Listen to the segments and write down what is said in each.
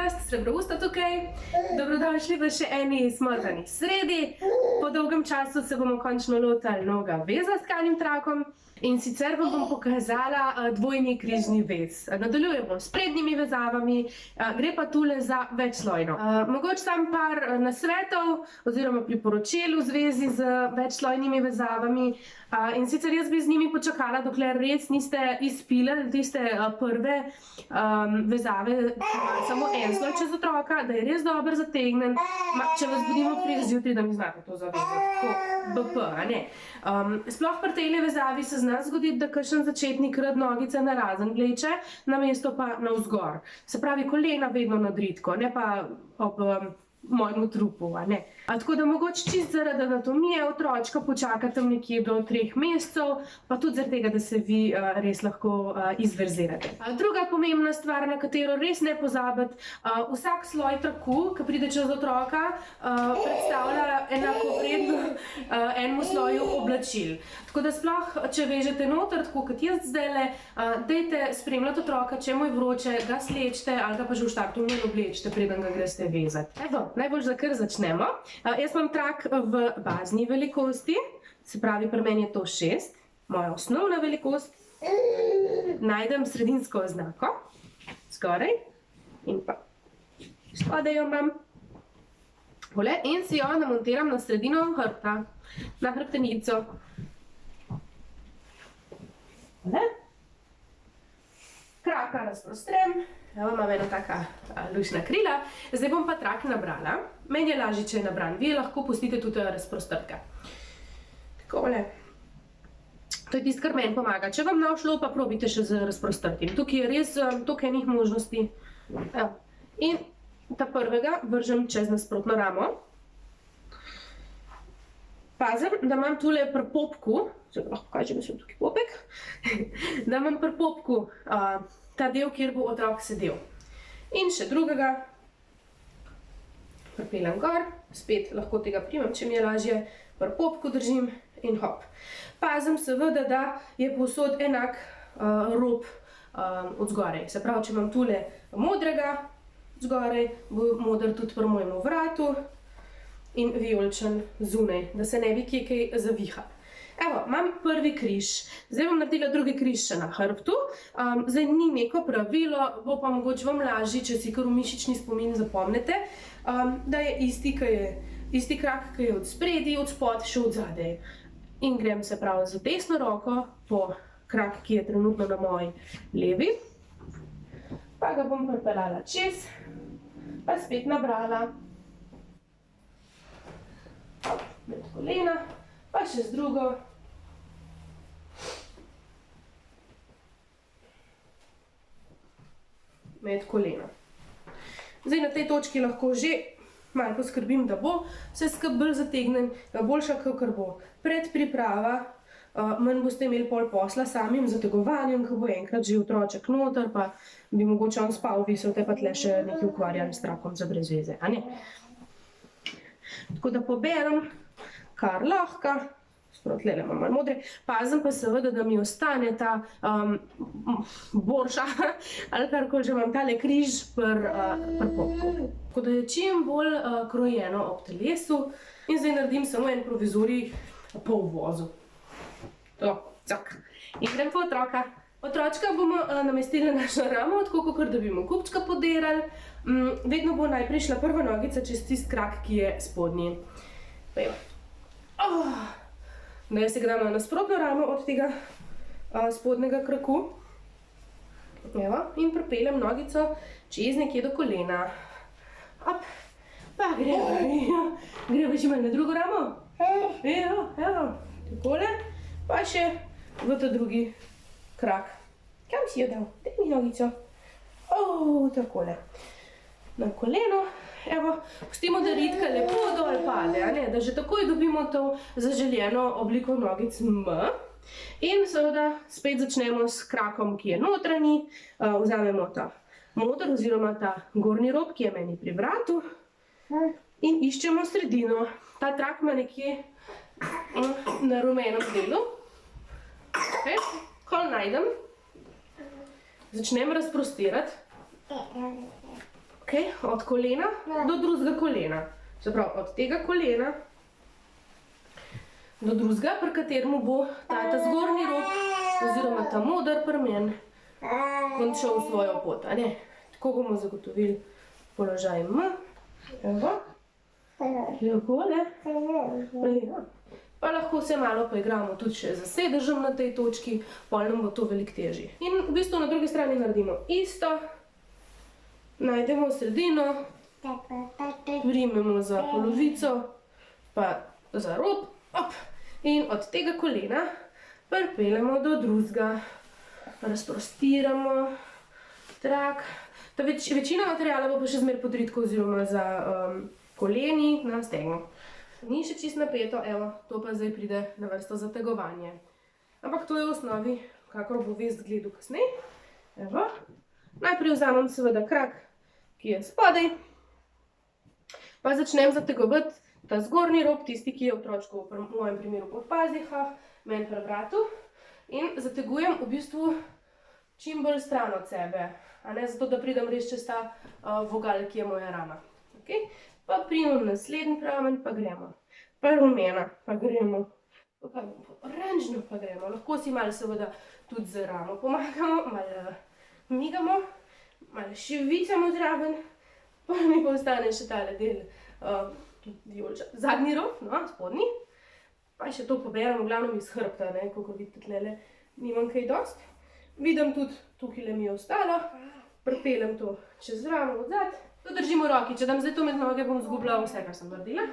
jaz, Srebrousta tukaj. Dobrodošli v še eni smrtani sredi. Po dolgem času se bomo končno lotili novega veza s tkanim trakom. In sicer vam bom pokazala dvojni križni vez. Nadaljujemo s prednjimi vezavami, gre pa tule za večslojno. Mogoče sam par nasvetov oziroma priporočil v zvezi z večslojnimi vezavami. In sicer jaz bi z njimi počakala, dokler res niste izpilili tiste prve vezave, samo en sloj čez otroka, da je res dobro zategnen. Če vas budimo pri zjutraj, da mi znate to zavezati, tako BP, a ne. Sploh pri tej vezavi se zna zgoditi, da kakšen začetnik rad nogice narazen vleče, namesto pa navzgor. Se pravi, kolena vedno nadritko, ne pa ob mojemu trupu, a ne. Tako da mogoče čist zaradi anatomije otročka počakate nekje do 3 mesecev, pa tudi zaradi tega, da se vi res lahko izverzirate. Druga pomembna stvar, na katero res ne pozabiti, vsak sloj traku, ki pride čez otroka, predstavlja enakovredno enemu sloju oblačil. Tako da sploh, če vežete noter, tako kot jaz zdajle, dajte spremljati otroka, če mu je vroče, ga slečite ali ga pa že v štartu ne oblečite, preden ga greste vezati. Evo, najbolj za kar začnemo. Jaz imam trak v bazni velikosti, se pravi, pri meni je to 6, moja osnovna velikost. Najdem sredinsko oznako, skoraj, in pa spodaj jo imam. In si jo namontiram na sredino hrbta, na hrbtenico. Kraka razprostrem, evo imam ena taka lušna krila. Zdaj bom pa trak nabrala. Meni je lažje, če je nabran. Vi lahko pustite tudi razprostrtka. Takole. To je tisto, kar meni pomaga. Če vam ne bo šlo, pa probite še z razprostrtim. Tukaj je res toliko enih možnosti. In ta prvega vržem čez nasprotno ramo. Pazim, da imam tule pri popku, zdaj lahko kažem, da sem tukaj popek, da imam pri popku ta del, kjer bo otrok sedel. In še drugega pripeljem gor, spet lahko tega primem, če mi je lažje, pri popku držim in hop. Pazim seveda, da je povsod enak rob od zgoraj. Se pravi, če imam tule modrega zgoraj, bo moder tudi pri mojemu vratu, in vijoličen zunaj, da se ne bi kje kaj zavihal. Evo, imam prvi križ. Zdaj bom naredila drugi križ še na hrbtu. Zdaj ni neko pravilo, bo pa mogoče vam lažje, če si kar v mišični spomin zapomnite, da je isti krak, ki je od spredi, od spod, še od zadaj. In grem se pravi z desno roko po krak, ki je trenutno na moji levi. Pa ga bom pripeljala čez, pa spet nabrala. Med kolena, pa še z drugo. Med kolena. Zdaj na tej točki lahko že malo poskrbim, da bo se skupaj bolj zategnen, boljša kakor bo predpriprava, manj boste imeli pol posla samim zategovanjem, ko bo enkrat že otroček noter, pa bi mogoče on spal, visel, te pa tle še nekaj ukvarjali s trakom za brez veze, a ne? Tako da poberem kar lahko, sproti imam malo modre, pazim pa seveda, da mi ostane ta borša ali karkoli že imam tale križ pri popku. Tako da je čim bolj krojeno ob telesu in zdaj naredim samo en provizorij po uvozu. To, cak. In grem po otroka. Otročka bomo namestili našo ramo, tako kot da bi mu kupčka podirali. Vedno bo najprej šla prva nogica čez tist krak, ki je spodnji. Zdaj se ga damo na nasprotno ramo od tega spodnega kraku. In pripeljem nogico čez nekje do kolena. Pa gremo že malo na drugo ramo. Evo, takole. Pa še v ta drugi krak. Kam si jo dal? Daj mi nogico. Takole. Na koleno. Evo, pustimo, da ritka lepo dol pade, da že takoj dobimo to zaželjeno obliko nogic M. In seveda spet začnemo s krakom, ki je notranji. Vzamemo ta moder oziroma ta gornji rob, ki je meni pri vratu. In iščemo sredino. Ta trak ima nekje na rumenem delu. Ko najdem, začnem razprostirati. Okay, od kolena do drugega kolena. Se pravi, od tega kolena do drugega, pri katerem bo ta zgornji rob, oziroma ta moder pri meni, končal svojo pot. Tako bomo zagotovili položaj M. Evo. Takole. Pa lahko se malo poigramo tudi še z sedežem na tej točki, pol nam bo to veliko težje. In v bistvu na drugi strani naredimo isto. Najdemo sredino, primemo za polovico, pa za rob, in od tega kolena pripeljemo do drugega. Razprostiramo trak. Večina materijala bo pa še zmeraj pod ritko oziroma za koleni na stegnu. Ni še čisto napeto, evo, to pa zdaj pride na vrsto zategovanje. Ampak to je v osnovi, kakor bo vest gledal kasneje. Evo. Najprej vzamem seveda krak, ki je spodaj, pa začnem zategovati ta zgornji rob, tisti, ki je otročko v mojem primeru pod pazihah, meni pri vratu, in zategujem v bistvu čim bolj stran od sebe, zato da pridem res čez ta vogal, ki je moja rama. Pa primem naslednji pramen, pa gremo. Pa rumena, pa gremo. Oranžno pa gremo. Lahko si malo seveda tudi z ramo pomagamo, malo migamo, malo šivicamo zraven, pa mi pa ostane še tale del zadnji rob, spodnji. Pa še to poberem, v glavnem iz hrbta, kako vidite tlele, nimam kaj dost. Vidim tudi, tukaj mi je ostalo, pripeljem to čez ramo odzad. To držimo v roki, če dam zdaj to med noge, bom zgubila vse, kar sem naredila.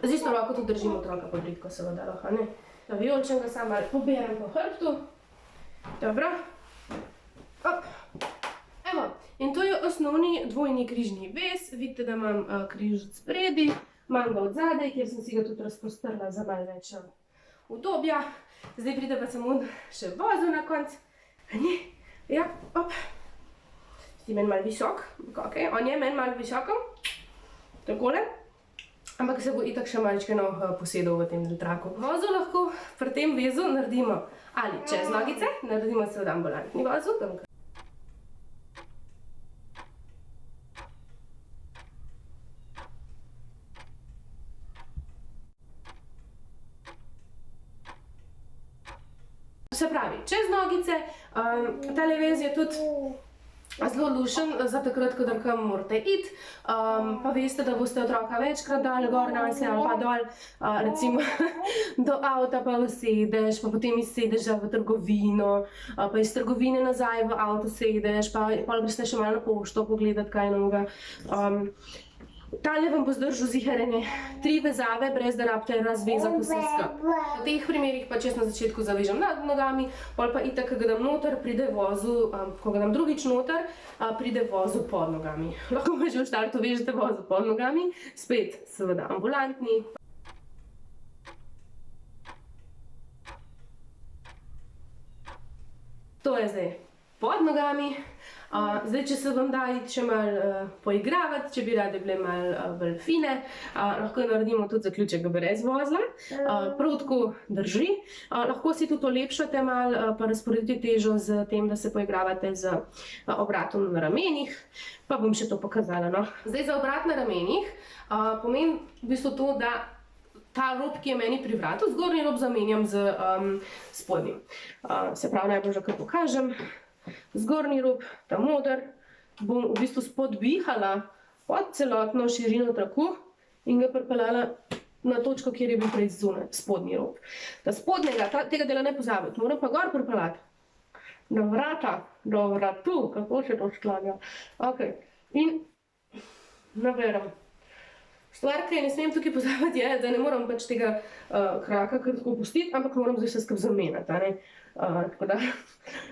Z isto roko tudi držimo otroka pod ritko, seveda lahko, ne. Da vijolčem ga samo malo poberem po hrbtu. Dobro. Evo, in to je osnovni dvojni križni vez. Vidite, da imam križ od spredi, imam ga od zadaj, kjer sem si ga tudi razprostrla za malo več udobja. Zdaj pride pa samo še vozel na konc. Ja, Ti meni malo visok, on je meni malo visoko, takole, ampak se bo itak še maličkeno posedel v tem traku. Vozel lahko pri tem vezu naredimo ali čez nogice, naredimo seveda ambulantni vozel. Se pravi, čez nogice, tale vez je tudi zelo lušen za takrat, kadar kam morate iti, pa veste, da boste otroka večkrat dali gor nase ali pa dol, recimo do avta pa usedeš, pa potem iz sedeža v trgovino, pa iz trgovine nazaj v avto sedeš, pa greš še malo na pošto pogledati kaj novega. Tale vam bo zdržal ziherene 3 vezave, brez da rabite razvezati vse skupaj. V teh primerih pa če na začetku zavežem nad nogami, pol pa itak, ko ga dam noter, pride vozu, ko ga dam drugič noter, pride vozu pod nogami. Lahko pa že v štartu vežete vozu pod nogami, spet seveda ambulantni. To je zdaj pod nogami. Zdaj, če se vam da iti še malo poigravati, če bi rade bile malo bolj fine, lahko naredimo tudi zaključek brez vozla. Prav tako drži. Lahko si tudi olepšate malo, pa razporedite težo z tem, da se poigravate z obratom na ramenih. Pa bom še to pokazala. Zdaj, za obrat na ramenih pomeni v bistvu to, da ta rob, ki je meni pri vratu, zgornji rob zamenjam z spodnjim. Se pravi, najbolj že kar pokažem. Zgornji rob, ta moder, bom v bistvu spodbihala pod celotno širino traku in ga pripeljala na točko, kjer je bil prej zunaj, spodnji rob. Ta spodnjega, tega dela ne pozabiti, moram pa gor pripeljati. Do vrata, do vratu, kako še to sklanja. In naberem. Stvar, ki ne smem tukaj pozabiti, je, da ne moram pač tega kraka kar tako pustiti, ampak moram zdaj vse skupaj zamenjati. Tako da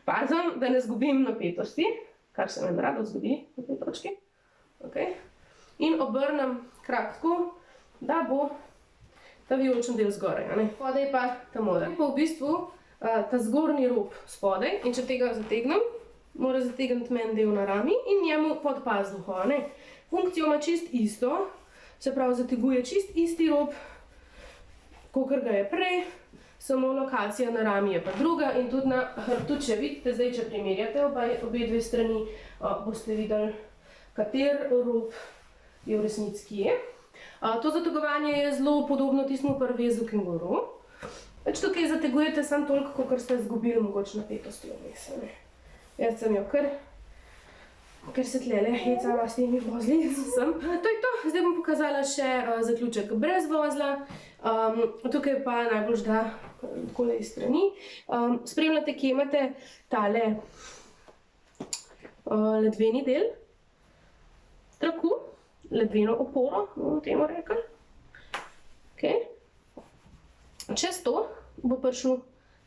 pazim, da ne zgubim napetosti, kar se meni rado zgodi na tej točki. In obrnem krak tako, da bo ta vijoličen del zgoraj. Spodaj pa ta moder. Pa v bistvu ta zgornji rob spodaj, in če tega zategnem, mora zategniti meni del na rami in njemu pod pazduho. Funkcijo ima čist isto, se pravi zateguje čist isti rob, kakor ga je prej, samo lokacija na rami je pa druga in tudi na hrbtu, če vidite, zdaj če primerjate obe dve strani, boste videli, kater rob je v resnici kje. To zategovanje je zelo podobno tistemu prvezu kenguru. Tukaj zategujete samo toliko, kakor ste izgubili mogoče napetosti vmes. Jaz sem jo ker se tlele hecala s temi vozli. To je to. Zdaj bom pokazala še zaključek brez vozla. Tukaj pa najbolj da takole iz strani. Spremljate, kje imate tale ledveni del traku, ledveno oporo, bomo temu rekli. Čez to bo prišel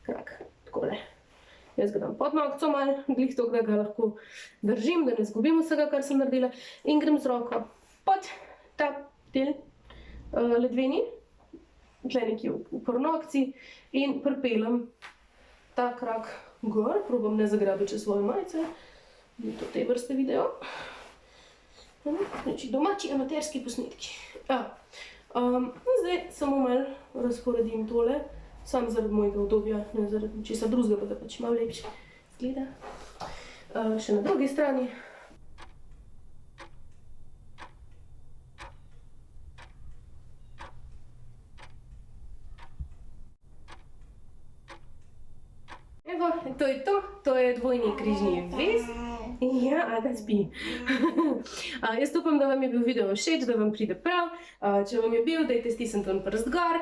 krak, takole. Jaz ga dam pod nogco malo, glih toliko, da ga lahko držim, da ne izgubim vsega, kar sem naredila. In grem z roko pod ta del ledveni, tle nekje v pornogci in pripeljem ta krak gor, probam ne zagrabiti čez svoje majice. In to te vrste video. Znači domači amaterski posnetki. Zdaj samo malo razporedim tole, samo zaradi mojega udobja, ne zaradi česa drugega, pa da pač malo lepše izgleda. Še na drugi strani. Evo, to je to. To je dvojni križni vez. Ja, da spi. Jaz upam, da vam je bil video všeč, da vam pride prav. Če vam je bil, dajte stisniti ton prst gor.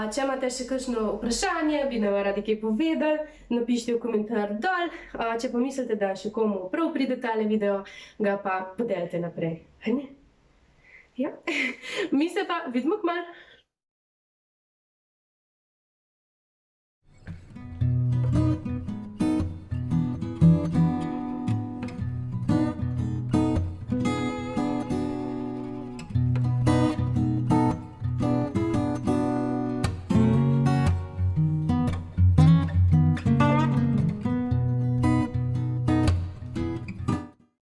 Če imate še kakšno vprašanje, bi nam radi kaj povedali, napišite v komentar dol. Če pa mislite, da še komu prav pride tale video, ga pa podelite naprej. Ja. Mi se pa vidimo kmalu.